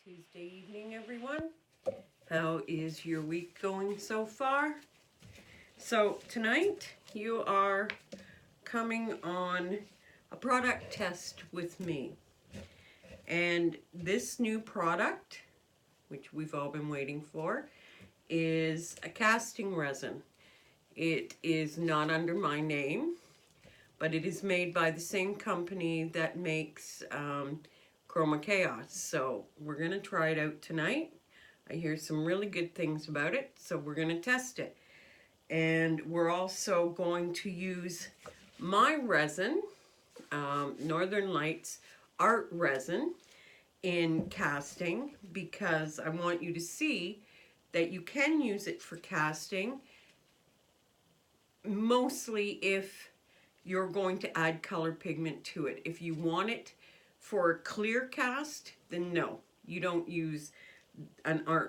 Tuesday evening, everyone. How is your week going so far? So tonight you are coming on a product test with me. And this new product, which we've all been waiting for, is a casting resin. It is not under my name, but it is made by the same company that makes Chroma Chaos. So we're going to try it out tonight. I hear some really good things about it, so we're going to test it. And we're also going to use my resin, Northern Lights Art resin, in casting, because I want you to see that you can use it for casting, mostly if you're going to add color pigment to it. If you want it for a clear cast, then no, you don't use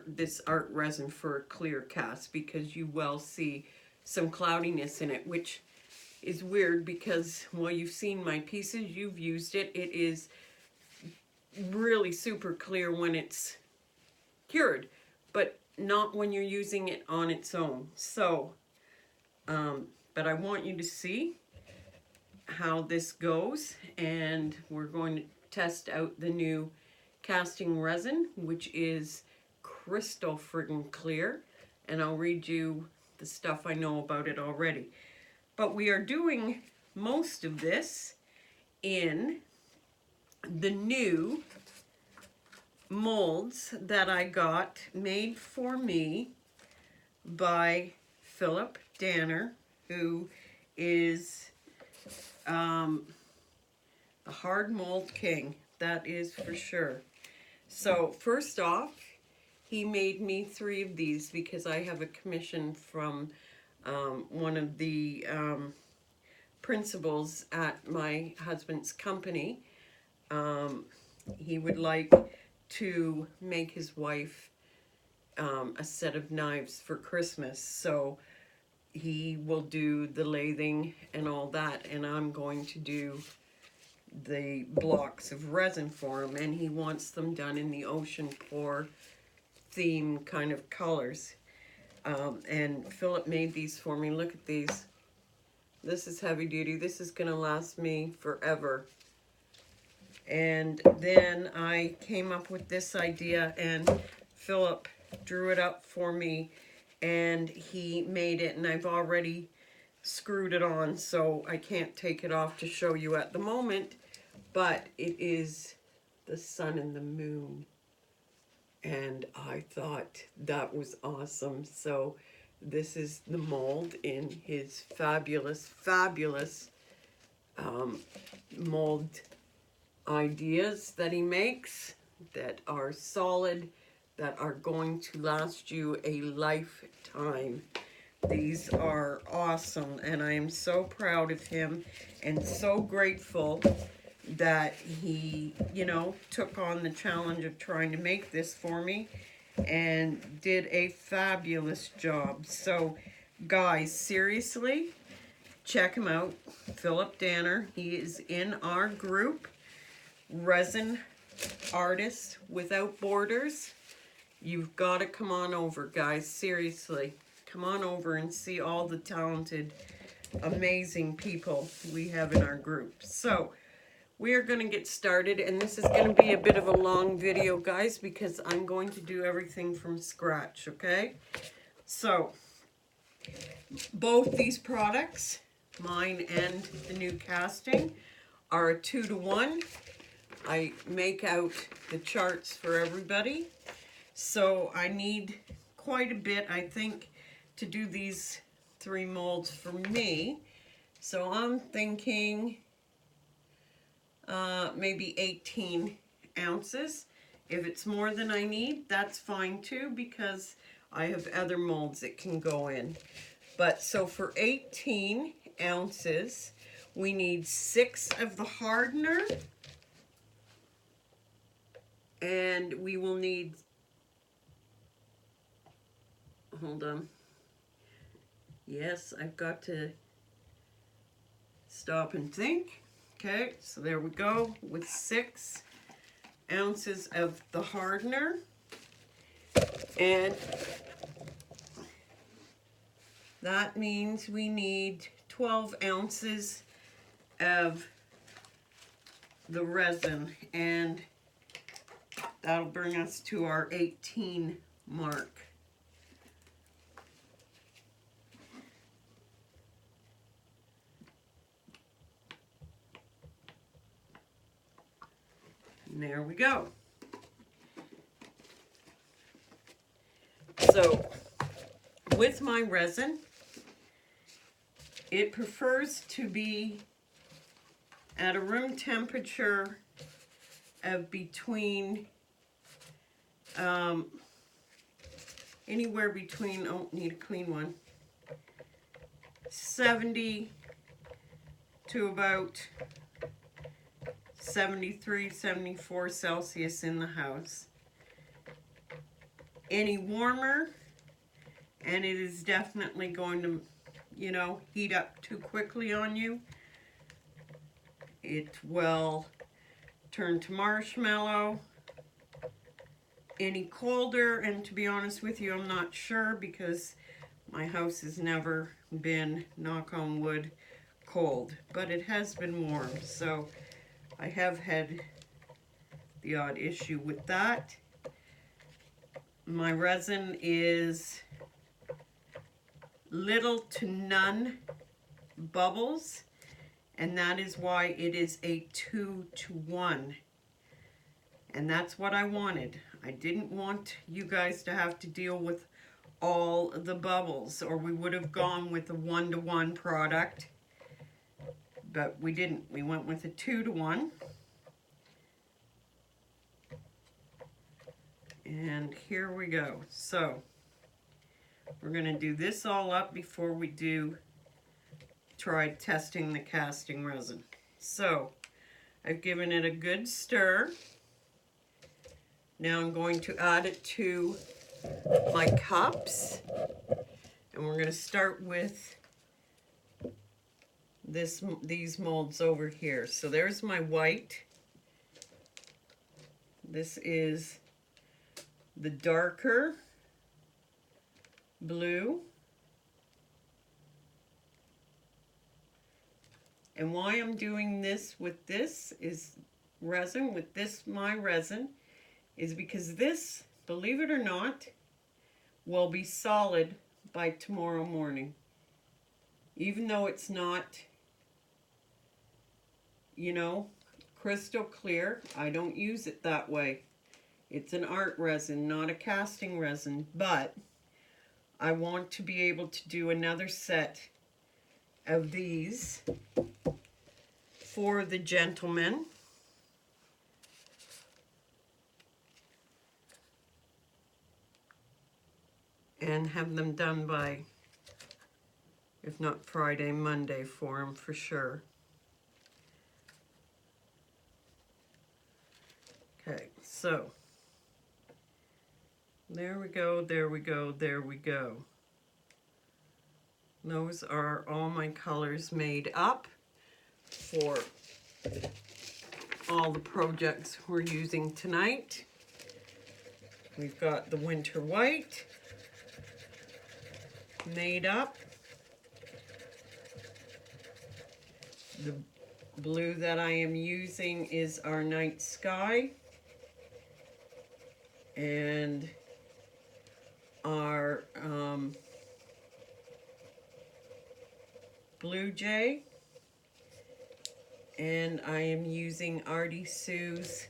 this art resin for a clear cast, because you will see some cloudiness in it, which is weird because, well, you've seen my pieces, you've used it. It is really super clear when it's cured, but not when you're using it on its own. So, but I want you to see how this goes, and we're going to test out the new casting resin, which is crystal friggin' clear, and I'll read you the stuff I know about it already. But we are doing most of this in the new molds that I got made for me by Phillip Danner, who is a hard mold king, that is for sure. So first off, he made me 3 of these because I have a commission from one of the principals at my husband's company. He would like to make his wife a set of knives for Christmas, so he will do the lathing and all that, and I'm going to do the blocks of resin for him, and he wants them done in the ocean pour theme kind of colors. And Philip made these for me. Look at these. This is heavy duty. This is gonna last me forever. And then I came up with this idea, and Philip drew it up for me, and he made it, and I've already screwed it on, so I can't take it off to show you at the moment, but it is the sun and the moon, and I thought that was awesome. So this is the mold in his fabulous mold ideas that he makes, that are solid, that are going to last you a lifetime. These are awesome, and I am so proud of him and so grateful that he, you know, took on the challenge of trying to make this for me and did a fabulous job. So guys, seriously, check him out, Phillip Danner. He is in our group, Resin Artists Without Borders. You've got to come on over, guys, seriously. Come on over and see all the talented, amazing people we have in our group. So we are going to get started, and this is going to be a bit of a long video, guys, because I'm going to do everything from scratch, okay? So both these products, mine and the new casting, are a 2-to-1. I make out the charts for everybody, so I need quite a bit, I think, to do these 3 molds for me. So I'm thinking maybe 18 ounces. If it's more than I need, that's fine too, because I have other molds that can go in. But so for 18 ounces, we need 6 of the hardener, and we will need, hold on. Yes, I've got to stop and think. Okay, so there we go with 6. ounces of the hardener, and that means we need 12 ounces of the resin, and that'll bring us to our 18 mark. And there we go. So with my resin, it prefers to be at a room temperature of between anywhere between, oh, need a clean one, 70 to about 73, 74 Celsius in the house. Any warmer, and it is definitely going to, you know, heat up too quickly on you. It will turn to marshmallow. Any colder, and to be honest with you, I'm not sure because my house has never been, knock on wood, cold, but it has been warm, so I have had the odd issue with that. My resin is little to none bubbles, and that is why it is a 2-to-1. And that's what I wanted. I didn't want you guys to have to deal with all the bubbles, or we would have gone with a 1-to-1 product. But we didn't. We went with a 2-to-1. And here we go. So we're going to do this all up before we try testing the casting resin. So I've given it a good stir. Now I'm going to add it to my cups, and we're going to start with these molds over here. So there's my white. This is the darker blue. And why I'm doing this with this is resin, with this my resin, is because this, believe it or not, will be solid by tomorrow morning. Even though it's not, you know, crystal clear, I don't use it that way. It's an art resin, not a casting resin, but I want to be able to do another set of these for the gentleman. And have them done by, if not Friday, Monday for him for sure. Okay, so there we go, there we go, there we go. Those are all my colors made up for all the projects we're using tonight. We've got the winter white made up. The blue that I am using is our night sky, and our blue jay, and I am using Artie Sue's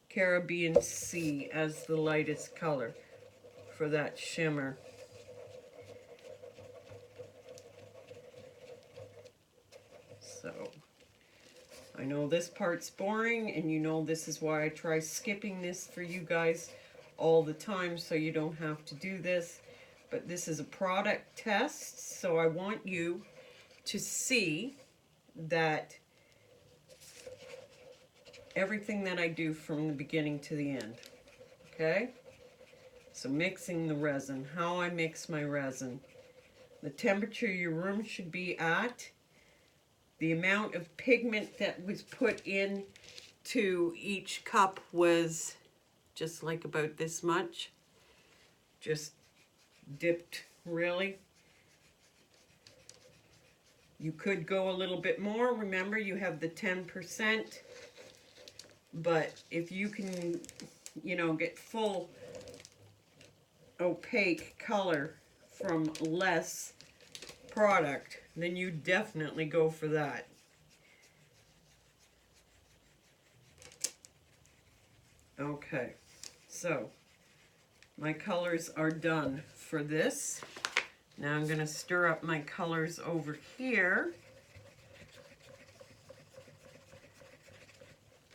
Caribbean Sea as the lightest color for that shimmer. So I know this part's boring, and you know this is why I try skipping this for you guys all the time, so you don't have to do this. But this is a product test, so I want you to see that everything that I do from the beginning to the end. Okay? So mixing the resin, how I mix my resin, the temperature your room should be at, the amount of pigment that was put in to each cup was just like about this much. Just dipped, really. You could go a little bit more. Remember, you have the 10%. But if you can, you know, get full opaque color from less product, then you definitely go for that. Okay, so my colors are done for this. Now I'm going to stir up my colors over here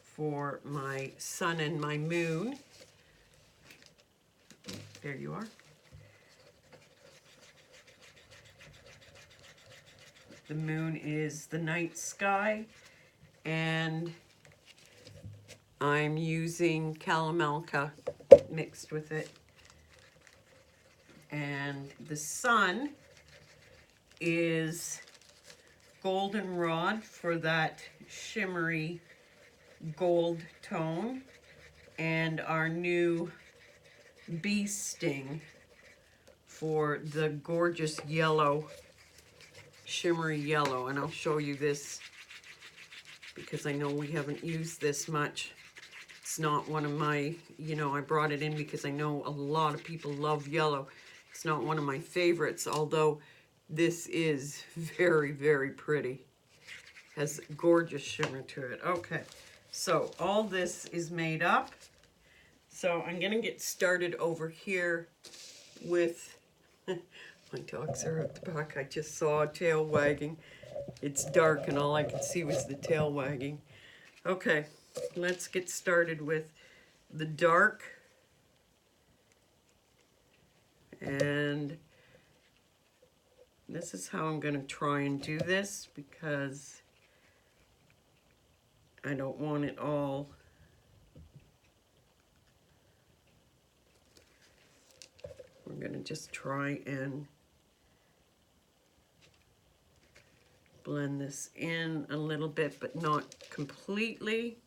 for my sun and my moon. There you are. The moon is the night sky, and I'm using Calamelca mixed with it. And the sun is goldenrod for that shimmery gold tone, and our new bee sting for the gorgeous yellow, shimmery yellow. And I'll show you this because I know we haven't used this much. It's not one of my, you know, I brought it in because I know a lot of people love yellow. It's not one of my favorites, although this is very, very pretty. Has gorgeous shimmer to it. Okay, so all this is made up. So I'm gonna get started over here with, my dogs are at the back. I just saw a tail wagging. It's dark and all I could see was the tail wagging. Okay, let's get started with the dark. And this is how I'm going to try and do this because I don't want it all we're going to just try and blend this in a little bit, but not completely.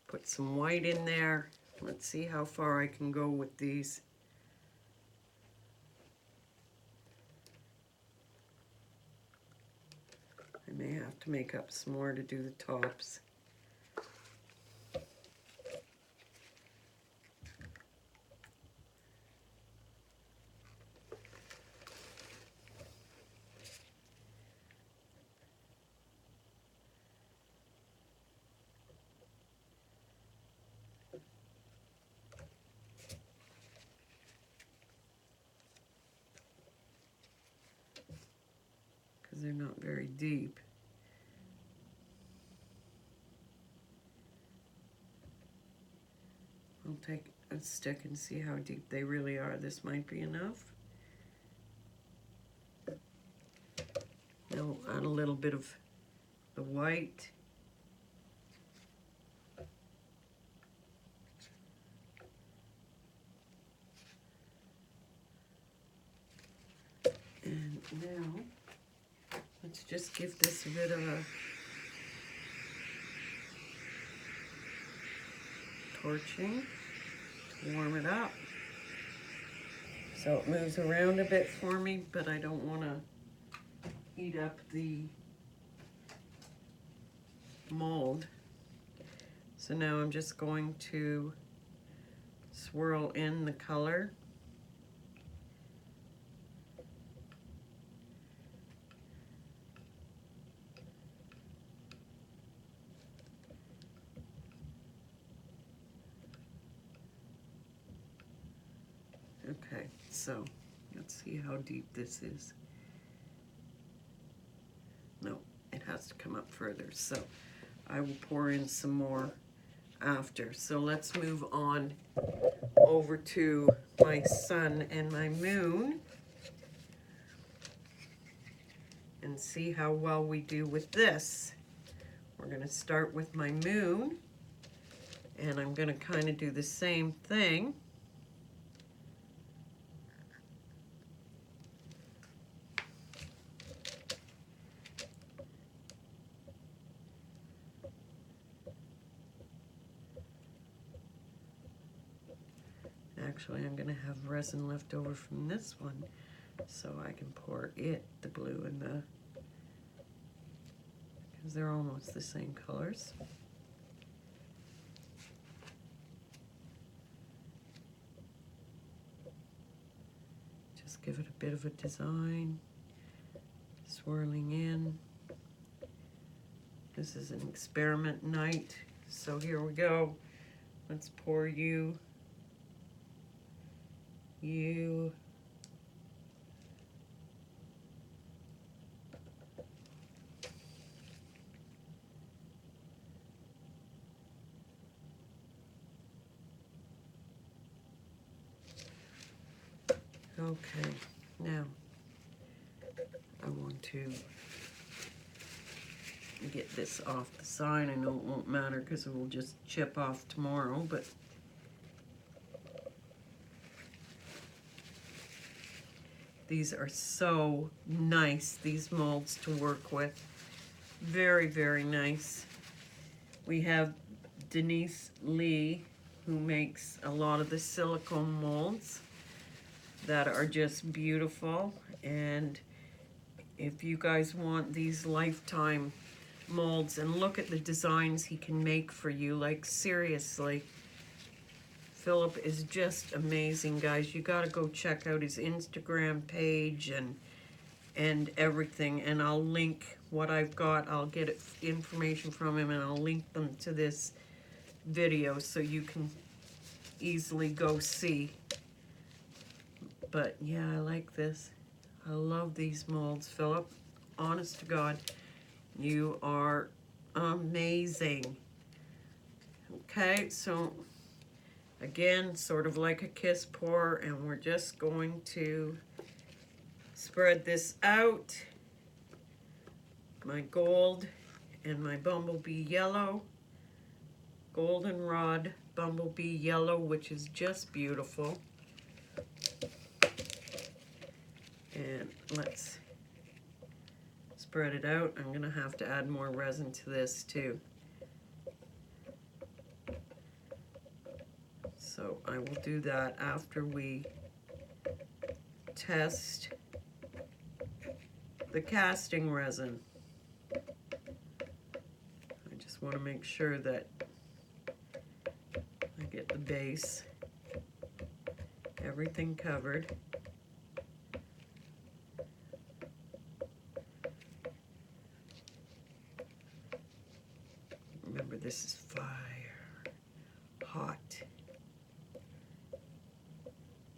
Put some white in there. Let's see how far I can go with these. I may have to make up some more to do the tops. They're not very deep. I'll take a stick and see how deep they really are. This might be enough. Now add a little bit of the white. And now let's just give this a bit of a torching to warm it up. So it moves around a bit for me, but I don't want to heat up the mold. So now I'm just going to swirl in the color. Okay, so let's see how deep this is. No, it has to come up further, so I will pour in some more after. So let's move on over to my sun and my moon and see how well we do with this. We're going to start with my moon, and I'm going to kind of do the same thing. Actually, I'm going to have resin left over from this one, so I can pour it, the blue and the, because they're almost the same colors. Just give it a bit of a design, swirling in. This is an experiment night, so here we go. Let's pour you. Okay, now I want to get this off the side. I know it won't matter because it will just chip off tomorrow, but these are so nice, these molds to work with. Very, very nice. We have Denise Lee, who makes a lot of the silicone molds that are just beautiful. And if you guys want these lifetime molds, and look at the designs he can make for you, like seriously, Phillip is just amazing, guys. You got to go check out his Instagram page and everything, and I'll link what I've got. I'll get information from him and I'll link them to this video so you can easily go see. But yeah, I like this. I love these molds, Phillip. Honest to God, you are amazing. Okay, so again, sort of like a kiss pour, and we're just going to spread this out. My gold and my bumblebee yellow. Goldenrod bumblebee yellow, which is just beautiful. And let's spread it out. I'm going to have to add more resin to this too. So I will do that after we test the casting resin. I just want to make sure that I get the base, everything covered. Remember, this is fire, hot.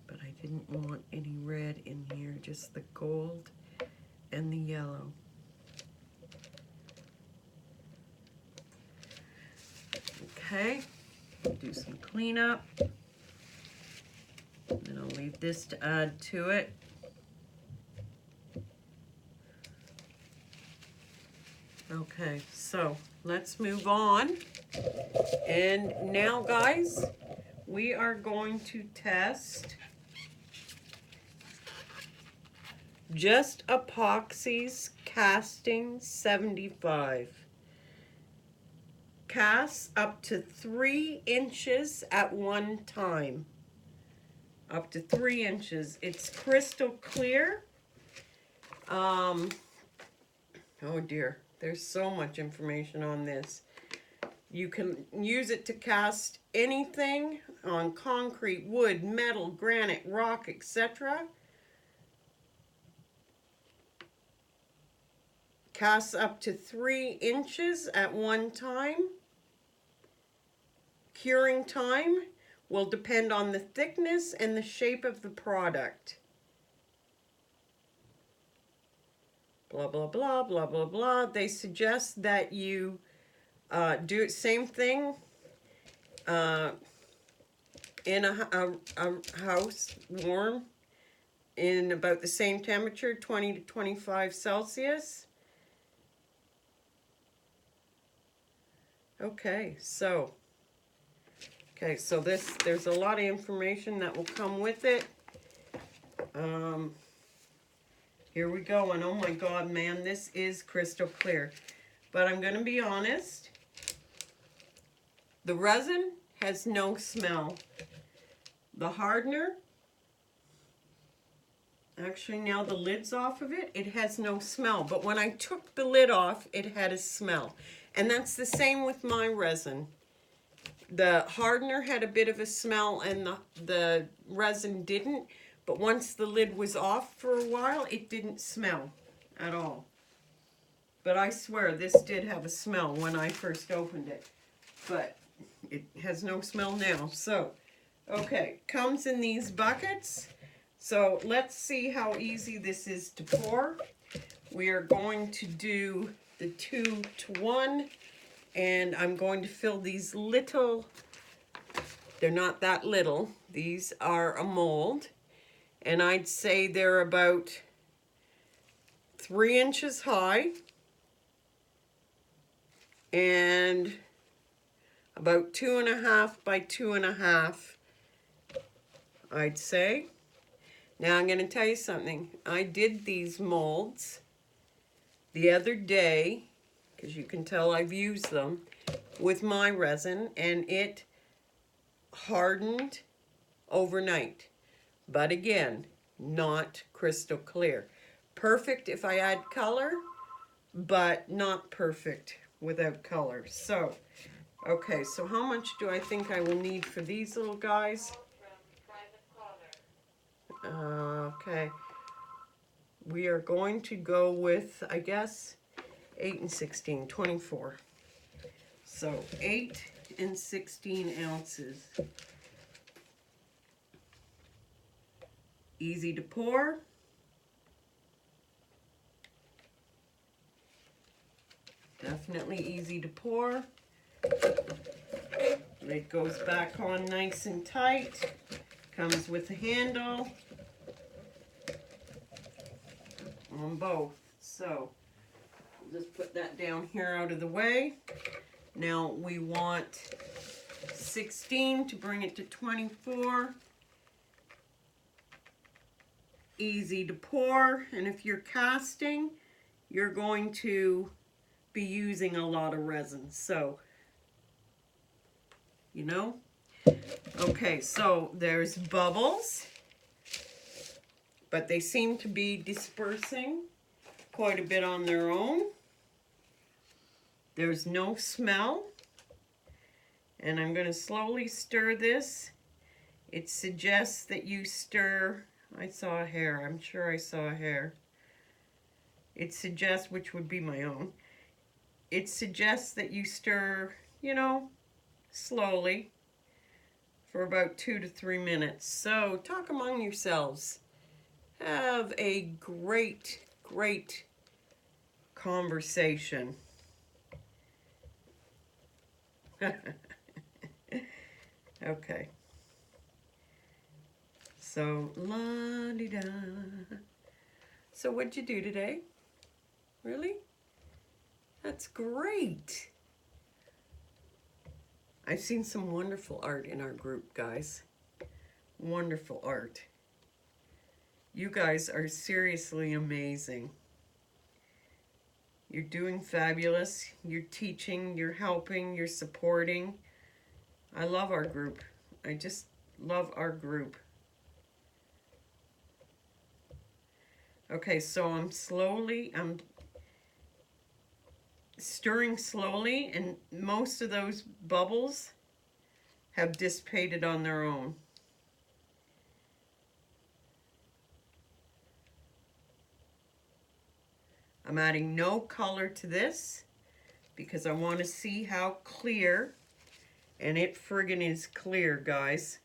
But I didn't want any red in here, just the gold and the yellow. Okay, do some cleanup. Then I'll leave this to add to it. Okay, so let's move on. And now, guys, we are going to test Just Epoxy's Casting 75. Casts up to 3 inches at one time. Up to 3 inches. It's crystal clear. Oh dear, there's so much information on this. You can use it to cast anything on concrete, wood, metal, granite, rock, etc. Casts up to 3 inches at one time. Curing time will depend on the thickness and the shape of the product. Blah, blah, blah, blah, blah, blah. They suggest that you do it same thing in a house, warm, in about the same temperature, 20 to 25 Celsius. Okay, so there's a lot of information that will come with it. Here we go, and oh my God, man, this is crystal clear. But I'm going to be honest, the resin has no smell. the hardener, actually now the lid's off of it, it has no smell. But when I took the lid off, it had a smell. And that's the same with my resin. The hardener had a bit of a smell and the resin didn't. But once the lid was off for a while, it didn't smell at all. But I swear this did have a smell when I first opened it. But it has no smell now. So, okay, comes in these buckets. So let's see how easy this is to pour. We are going to do the 2 to 1. And I'm going to fill these little, they're not that little. These are a mold. And I'd say they're about 3 inches high. And about 2.5 by 2.5, I'd say. Now I'm going to tell you something. I did these molds the other day, because you can tell I've used them, with my resin, and it hardened overnight. But again, not crystal clear. Perfect if I add color, but not perfect without color. So, okay, so how much do I think I will need for these little guys? Okay, we are going to go with, I guess, 8 and 16, 24. So 8 and 16 ounces. Easy to pour. Definitely easy to pour. It goes back on nice and tight. Comes with a handle on both. So I'll just put that down here out of the way. Now we want 16 to bring it to 24. Easy to pour, and if you're casting, you're going to be using a lot of resin. So, you know. Okay, so there's bubbles, but they seem to be dispersing quite a bit on their own. There's no smell, and I'm going to slowly stir this. It suggests that you stir, I saw a hair, I'm sure I saw a hair. It suggests, which would be my own, it suggests that you stir, you know, slowly for about 2 to 3 minutes. So talk among yourselves. Have a great, great conversation. Okay. So, la-di-da. So what'd you do today? Really? That's great. I've seen some wonderful art in our group, guys. Wonderful art. You guys are seriously amazing. You're doing fabulous. You're teaching, you're helping, you're supporting. I love our group. I just love our group. Okay, so I'm stirring slowly, and most of those bubbles have dissipated on their own. I'm adding no color to this because I want to see how clear, and it friggin' is clear, guys.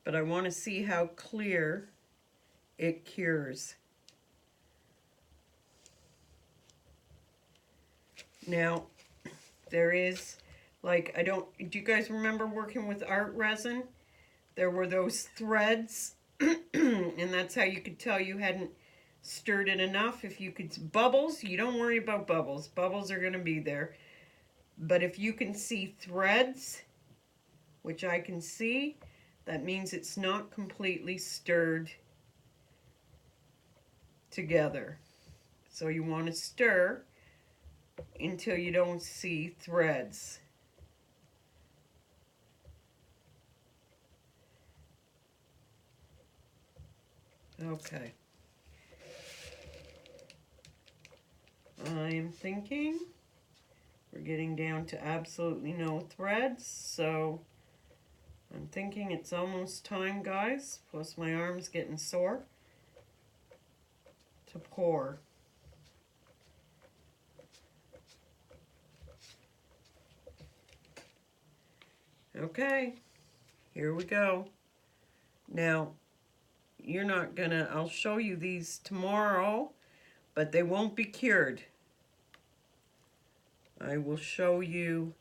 But I want to see how clear it cures. Now, there is, like, do you guys remember working with art resin? There were those threads, and that's how you could tell you hadn't stirred it enough. If you could, bubbles, you don't worry about bubbles. Bubbles are going to be there. But if you can see threads, which I can see, that means it's not completely stirred together. So you want to stir until you don't see threads. Okay. I'm thinking we're getting down to absolutely no threads, so I'm thinking it's almost time, guys, plus my arm's getting sore, to pour. Okay, here we go. Now, you're not gonna, I'll show you these tomorrow, but they won't be cured. I will show you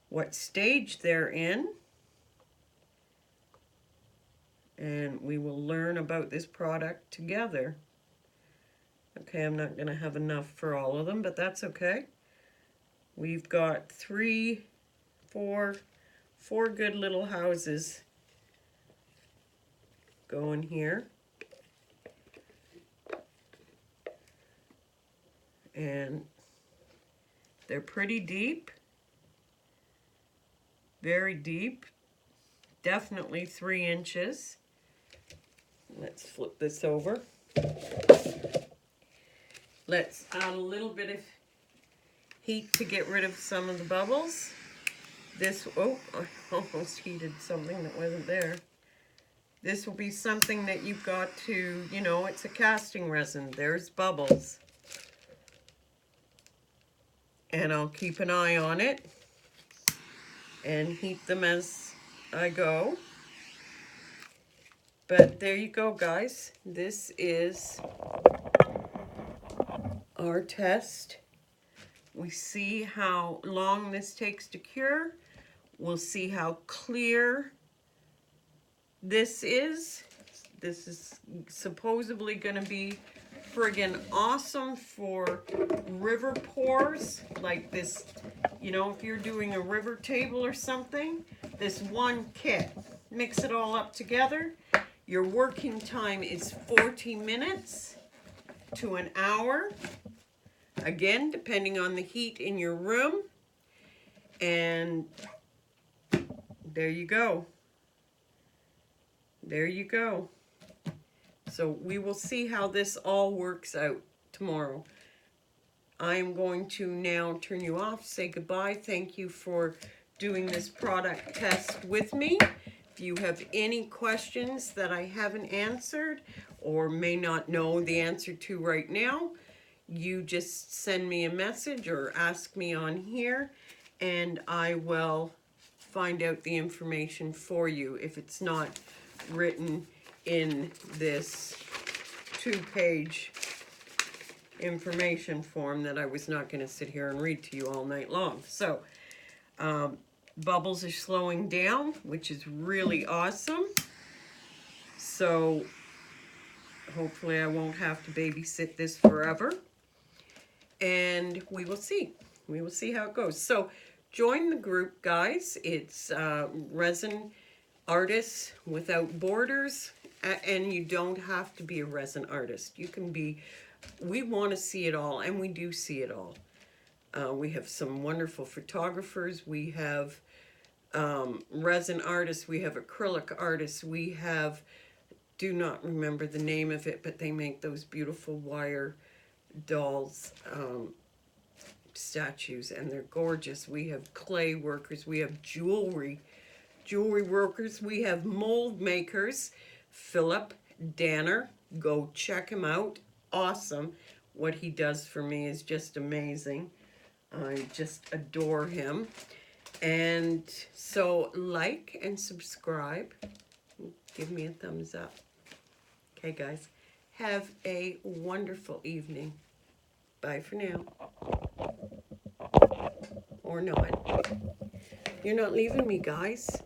what stage they're in, and we will learn about this product together. Okay, I'm not gonna have enough for all of them, but that's okay. We've got four good little houses going here. And they're pretty deep, very deep, definitely 3 inches. Let's flip this over. Let's add a little bit of heat to get rid of some of the bubbles. This, oh, I almost heated something that wasn't there. This will be something that you've got to, you know, it's a casting resin. There's bubbles. And I'll keep an eye on it and heat them as I go. But there you go, guys. This is our test. We see how long this takes to cure. We'll see how clear this is. This is supposedly going to be friggin' awesome for river pours, like this, you know, if you're doing a river table or something, this one kit. Mix it all up together. Your working time is 40 minutes to an hour. Again, depending on the heat in your room. And there you go. There you go. So we will see how this all works out tomorrow. I am going to now turn you off, say goodbye. Thank you for doing this product test with me. If you have any questions that I haven't answered or may not know the answer to right now, you just send me a message or ask me on here, and I will find out the information for you if it's not written in this 2-page information form that I was not going to sit here and read to you all night long. So, bubbles are slowing down, which is really awesome. So, hopefully I won't have to babysit this forever. And we will see. We will see how it goes. So, join the group, guys. It's Resin Artists Without Borders. And you don't have to be a resin artist. You can be, we want to see it all, and we do see it all. We have some wonderful photographers. We have resin artists. We have acrylic artists. We have, do not remember the name of it, but they make those beautiful wire dolls, statues, and they're gorgeous. We have clay workers. We have jewelry workers. We have mold makers. Phillip Danner, go check him out. Awesome. What he does for me is just amazing. I just adore him. And so like and subscribe. Give me a thumbs up. Okay, guys. Have a wonderful evening. Bye for now. Or not. You're not leaving me, guys.